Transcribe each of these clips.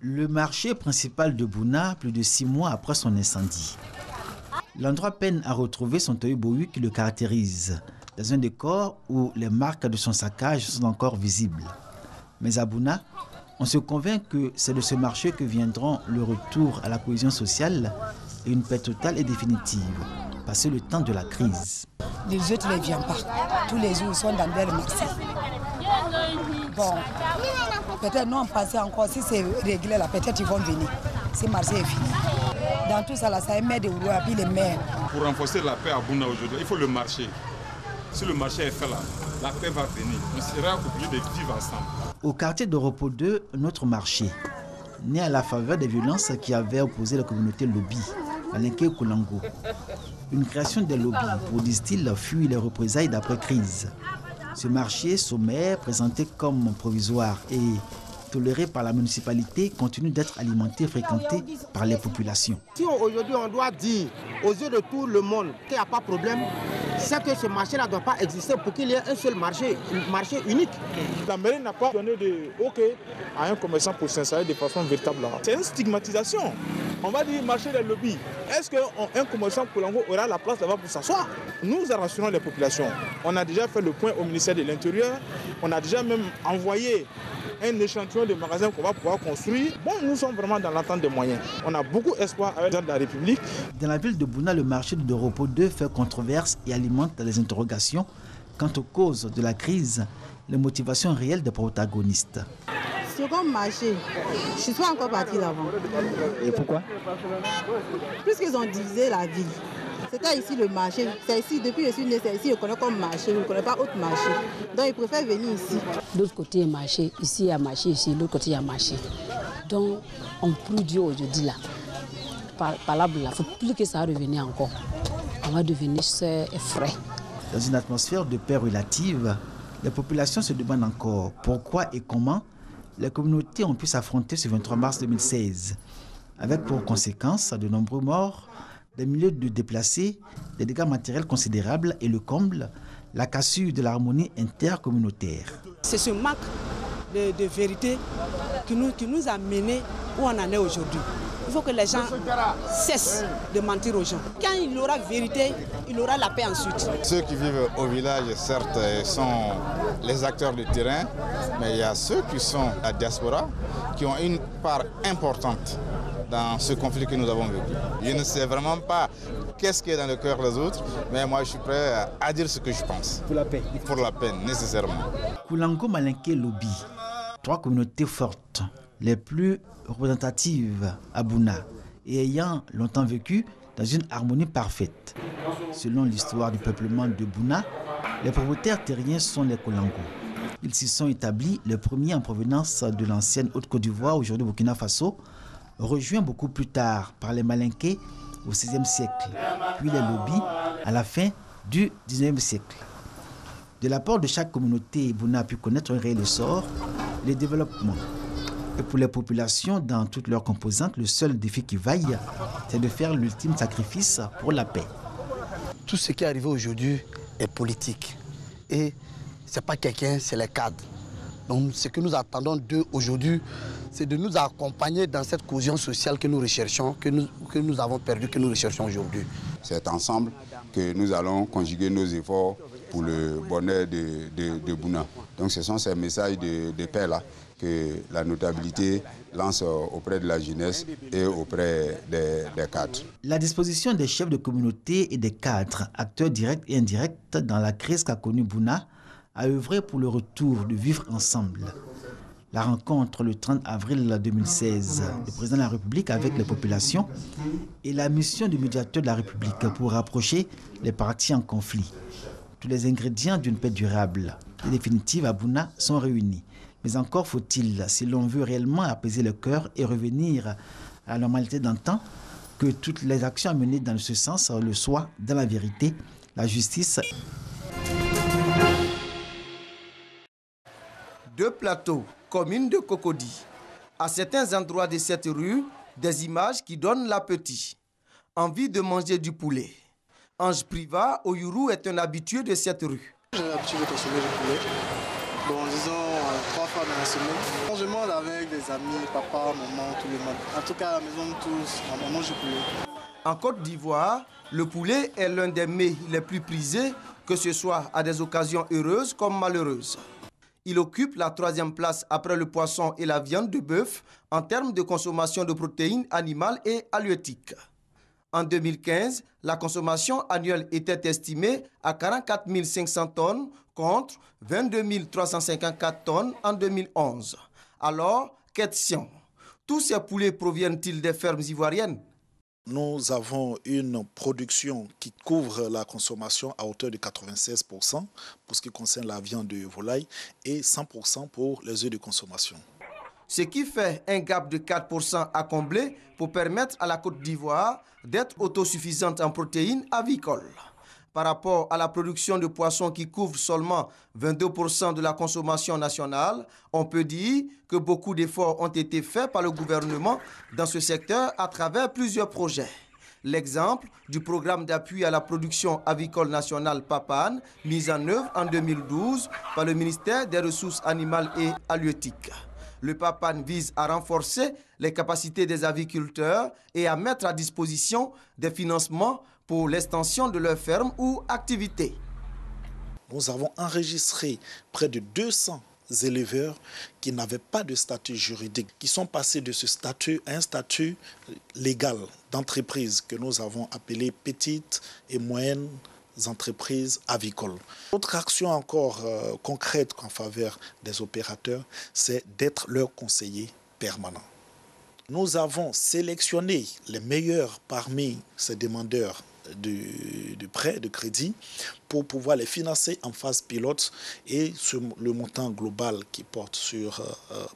Le marché principal de Bouna, plus de 6 mois après son incendie. L'endroit peine à retrouver son tohu-bohu qui le caractérise, dans un décor où les marques de son saccage sont encore visibles. Mais à Bouna, on se convainc que c'est de ce marché que viendront le retour à la cohésion sociale et une paix totale et définitive, passé le temps de la crise. Les autres ne viennent pas. Tous les jours, ils sont dans le marché. Bon, peut-être nous on pensait encore, si c'est réglé là, peut-être ils vont venir. Ce marché est fini. Dans tout ça, là, ça émet des rouleaux, puis les maires. Pour renforcer la paix à Bouna aujourd'hui, il faut le marché. Si le marché est fait là, la paix va venir. On sera obligé de vivre ensemble. Au quartier de Repos 2, notre marché, né à la faveur des violences qui avaient opposé la communauté Lobi, Malinké et Koulango. Une création des lobbies pour, disent-ils, fuir les représailles d'après-crise. Ce marché sommaire, présenté comme provisoire et toléré par la municipalité, continue d'être alimenté et fréquenté par les populations. Si aujourd'hui on doit dire aux yeux de tout le monde qu'il n'y a pas de problème, c'est que ce marché-là ne doit pas exister pour qu'il y ait un seul marché unique. La mairie n'a pas donné de OK à un commerçant pour s'installer de façon véritable là. C'est une stigmatisation. On va dire marché des lobbies. Est-ce qu'un commerçant Koulango aura la place là-bas pour s'asseoir? Nous rassurons les populations. On a déjà fait le point au ministère de l'Intérieur. On a déjà même envoyé un échantillon de magasins qu'on va pouvoir construire. Bon, nous sommes vraiment dans l'attente des moyens. On a beaucoup d'espoir avec la République. Dans la ville de Bouna, le marché de Repos 2 fait controverse et alimente les interrogations quant aux causes de la crise, les motivations réelles des protagonistes. C'est comme marché. Je ne suis pas encore partie là-bas. Et pourquoi? Puisqu'ils ont divisé la ville. C'était ici le marché. C'est ici, depuis que je suis née, c'est ici, je connais comme marché. Je ne connais pas autre marché. Donc ils préfèrent venir ici. L'autre côté est marché. Ici, il y a marché. Ici, l'autre côté, il y a marché. Donc, on prie Dieu aujourd'hui là. Par là, il ne faut plus que ça revienne encore. On va devenir sœurs et frères. Dans une atmosphère de paix relative, les populations se demandent encore pourquoi et comment les communautés ont pu s'affronter ce 23 mars 2016, avec pour conséquence de nombreux morts, des milliers de déplacés, des dégâts matériels considérables et le comble, la cassure de l'harmonie intercommunautaire. C'est ce manque de vérité qui nous a menés où on en est aujourd'hui. Il faut que les gens cessent de mentir aux gens. Quand il y aura vérité, il y aura la paix ensuite. Ceux qui vivent au village, certes, sont les acteurs de terrain, mais il y a ceux qui sont la diaspora, qui ont une part importante dans ce conflit que nous avons vécu. Je ne sais vraiment pas qu'est-ce qui est dans le cœur des autres, mais moi je suis prêt à dire ce que je pense. Pour la paix. Pour la paix, nécessairement. Koulango, Malinké, Lobi, 3 communautés fortes, les plus représentatives à Bouna et ayant longtemps vécu dans une harmonie parfaite. Selon l'histoire du peuplement de Bouna, les propriétaires terriens sont les Koulango. Ils s'y sont établis, les premiers en provenance de l'ancienne Haute-Côte d'Ivoire, aujourd'hui Burkina Faso, rejoints beaucoup plus tard par les Malinké au XVIe siècle, puis les Lobi à la fin du XIXe siècle. De l'apport de chaque communauté, Bouna a pu connaître un réel essor et le développement. Et pour les populations, dans toutes leurs composantes, le seul défi qui vaille, c'est de faire l'ultime sacrifice pour la paix. Tout ce qui est arrivé aujourd'hui est politique. Et ce n'est pas quelqu'un, c'est les cadres. Donc ce que nous attendons d'eux aujourd'hui, c'est de nous accompagner dans cette cohésion sociale que nous recherchons, que nous avons perdu, que nous recherchons aujourd'hui. C'est ensemble que nous allons conjuguer nos efforts pour le bonheur de Bouna. Donc ce sont ces messages de paix-là que la notabilité lance auprès de la jeunesse et auprès des cadres. La disposition des chefs de communauté et des cadres, acteurs directs et indirects dans la crise qu'a connue Bouna, a œuvré pour le retour de vivre ensemble. La rencontre le 30 avril 2016 du président de la République avec les populations et la mission du médiateur de la République pour rapprocher les parties en conflit. Tous les ingrédients d'une paix durable et définitive à Bouna sont réunis. Mais encore faut-il, si l'on veut réellement apaiser le cœur et revenir à la normalité d'antan, que toutes les actions menées dans ce sens le soient dans la vérité, la justice. Deux plateaux, commune de Cocody. À certains endroits de cette rue, des images qui donnent l'appétit. Envie de manger du poulet. Ange Priva Oyuru est un habitué de cette rue. J'ai l'habitude de consommer du poulet. Bon, disons 3 fois dans la semaine. Je mange avec des amis, papa, maman, tout le monde. En tout cas, à la maison, tous, on mange du poulet. En Côte d'Ivoire, le poulet est l'un des mets les plus prisés, que ce soit à des occasions heureuses comme malheureuses. Il occupe la 3e place après le poisson et la viande de bœuf en termes de consommation de protéines animales et halieutiques. En 2015, la consommation annuelle était estimée à 44 500 tonnes contre 22 354 tonnes en 2011. Alors, question, tous ces poulets proviennent-ils des fermes ivoiriennes? Nous avons une production qui couvre la consommation à hauteur de 96% pour ce qui concerne la viande de volaille et 100% pour les œufs de consommation. Ce qui fait un gap de 4% à combler pour permettre à la Côte d'Ivoire d'être autosuffisante en protéines avicoles. Par rapport à la production de poissons qui couvre seulement 22% de la consommation nationale, on peut dire que beaucoup d'efforts ont été faits par le gouvernement dans ce secteur à travers plusieurs projets. L'exemple du programme d'appui à la production avicole nationale PAPAN, mis en œuvre en 2012 par le ministère des Ressources animales et halieutiques. Le PAPAN vise à renforcer les capacités des aviculteurs et à mettre à disposition des financements pour l'extension de leurs fermes ou activités. Nous avons enregistré près de 200 éleveurs qui n'avaient pas de statut juridique, qui sont passés de ce statut à un statut légal d'entreprise que nous avons appelé petites et moyennes entreprises avicoles. Autre action encore concrète en faveur des opérateurs, c'est d'être leur conseiller permanent. Nous avons sélectionné les meilleurs parmi ces demandeurs de prêts, de crédit, pour pouvoir les financer en phase pilote, et le montant global qui porte sur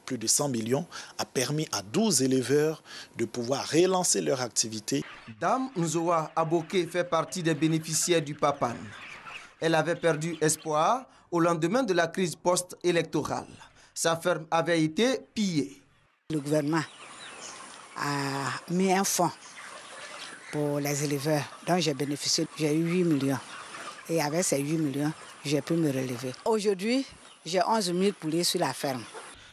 plus de 100 millions a permis à 12 éleveurs de pouvoir relancer leur activité. Dame Nzoa Aboké fait partie des bénéficiaires du PAPAN. Elle avait perdu espoir au lendemain de la crise post-électorale. Sa ferme avait été pillée. Le gouvernement a mis un fonds pour les éleveurs dont j'ai bénéficié. J'ai eu 8 millions. Et avec ces 8 millions, j'ai pu me relever. Aujourd'hui, j'ai 11 000 poulets sur la ferme.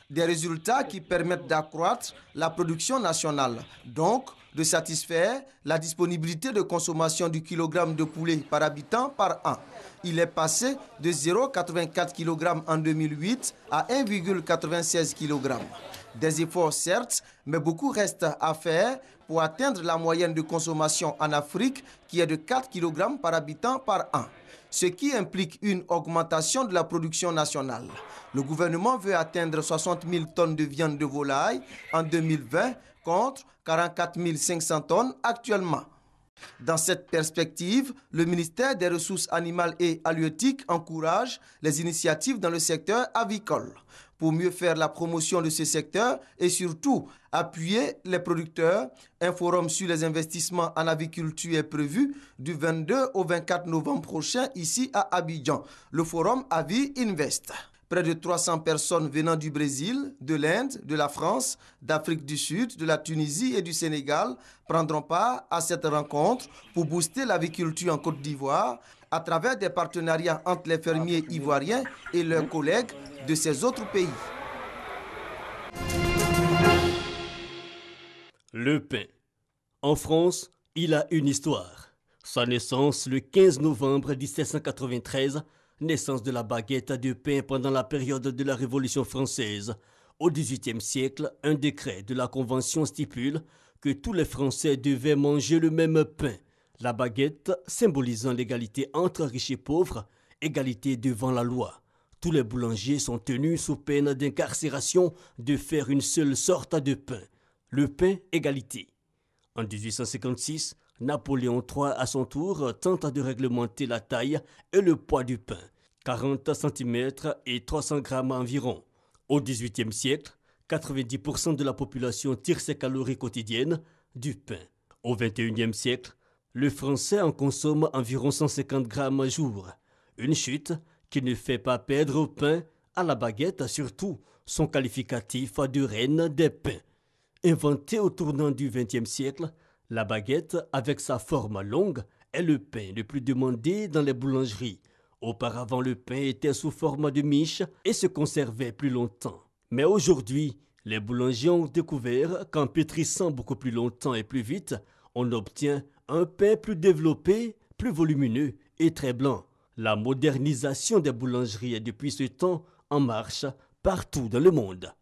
Des résultats qui permettent d'accroître la production nationale, donc de satisfaire la disponibilité de consommation du kilogramme de poulet par habitant par an. Il est passé de 0,84 kg en 2008 à 1,96 kg. Des efforts certes, mais beaucoup reste à faire pour atteindre la moyenne de consommation en Afrique qui est de 4 kg par habitant par an, ce qui implique une augmentation de la production nationale. Le gouvernement veut atteindre 60 000 tonnes de viande de volaille en 2020 contre 44 500 tonnes actuellement. Dans cette perspective, le ministère des Ressources animales et halieutiques encourage les initiatives dans le secteur avicole. Pour mieux faire la promotion de ce secteur et surtout appuyer les producteurs, un forum sur les investissements en aviculture est prévu du 22 au 24 novembre prochain ici à Abidjan. Le forum Avi Invest. Près de 300 personnes venant du Brésil, de l'Inde, de la France, d'Afrique du Sud, de la Tunisie et du Sénégal prendront part à cette rencontre pour booster l'aviculture en Côte d'Ivoire à travers des partenariats entre les fermiers ivoiriens et leurs collègues de ces autres pays. Le pain. En France, il a une histoire. Sa naissance le 15 novembre 1793, naissance de la baguette de pain pendant la période de la Révolution française. Au XVIIIe siècle, un décret de la Convention stipule que tous les Français devaient manger le même pain. La baguette symbolisant l'égalité entre riches et pauvres, égalité devant la loi. Tous les boulangers sont tenus sous peine d'incarcération de faire une seule sorte de pain, le pain égalité. En 1856, Napoléon III, à son tour, tenta de réglementer la taille et le poids du pain, 40 cm et 300 grammes environ. Au XVIIIe siècle, 90% de la population tire ses calories quotidiennes du pain. Au XXIe siècle, le Français en consomme environ 150 grammes à jour. Une chute qui ne fait pas perdre au pain, à la baguette surtout, son qualificatif de reine des pains. Inventée au tournant du XXe siècle, la baguette, avec sa forme longue, est le pain le plus demandé dans les boulangeries. Auparavant, le pain était sous forme de miche et se conservait plus longtemps. Mais aujourd'hui, les boulangers ont découvert qu'en pétrissant beaucoup plus longtemps et plus vite, on obtient un pain plus développé, plus volumineux et très blanc. La modernisation des boulangeries est depuis ce temps en marche partout dans le monde.